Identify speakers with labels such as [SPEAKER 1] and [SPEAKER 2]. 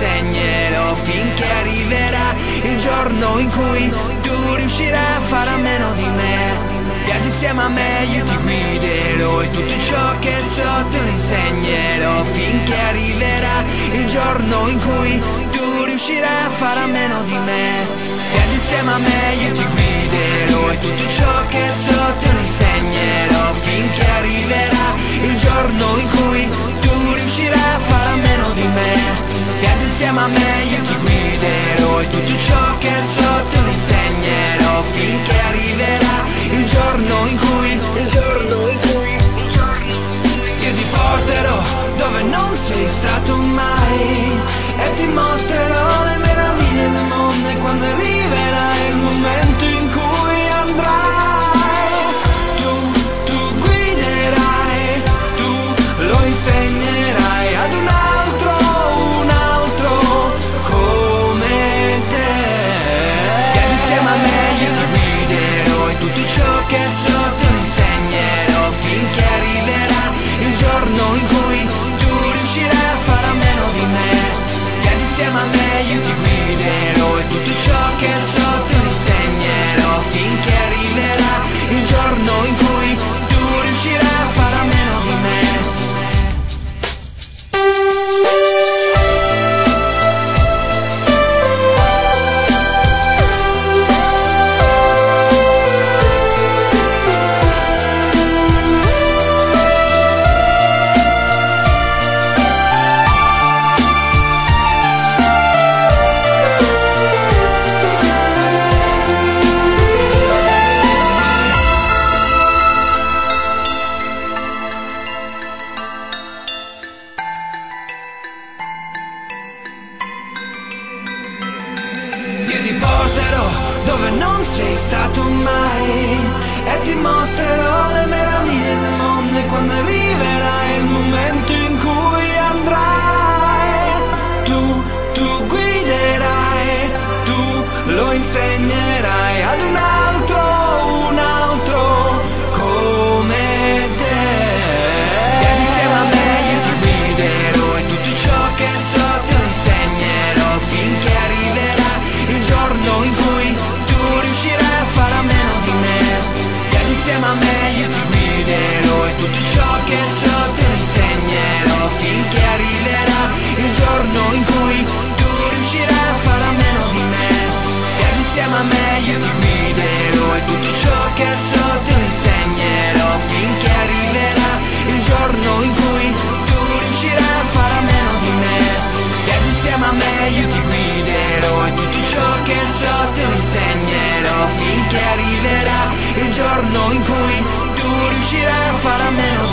[SPEAKER 1] insegnerò, finché arriverà il giorno in cui tu riuscirai a fare a meno di me. Viaggi insieme a me, io ti guiderò e tutto ciò che so te lo insegnerò, finché arriverà il giorno in cui tu riuscirai a fare a meno di me. Viaggi insieme a me, io ti guiderò e tutto ciò che so te lo insegnerò, finché arriverà il giorno in cui tu riuscirai a fare a meno di me. Viaggi insieme a me, io ti guiderò e tutto ciò che so te lo insegnerò, finché arriverà il giorno in cui io ti porterò dove non sei stato mai e ti mostrerò le meraviglie del mondo, e quando arriverà il momento in cui andrai tu guiderai, tu lo insegnerai ad un altro come te. Viaggi insieme a me, io ti guiderò e tutto ciò che so te lo insegnerò, finché arriverà il giorno in cui tu riuscirai a fare a meno di me. Viaggi insieme a me, io ti guiderò e tutto ciò che so te lo insegnerò, finché arriverà il giorno in cui tu riuscirai a fare a meno di me. Io ti porterò dove non sei stato mai e ti mostrerò le meraviglie del mondo, e quando arriverà il momento in cui andrai tu guiderai, tu lo insegnerai ad un altro come te. Viaggi insieme a me, io ti guiderò e tutto ciò che so te lo insegnerò, finché arriverà il giorno in cui tu riuscirai a fare a meno di me. Viaggi insieme a me, io ti guiderò e tutto ciò che so te lo insegnerò, finché arriverà il giorno in cui tu riuscirai a fare a meno di me. Viaggi insieme a me, io ti guiderò e tutto ciò che so te lo insegnerò, finché arriverà il giorno in cui tu riuscirai a fare a meno di me. Viaggi insieme a me, io ti guiderò e tutto ciò che so te lo insegnerò, finché arriverà il giorno in cui tu riuscirai a fare a meno di me.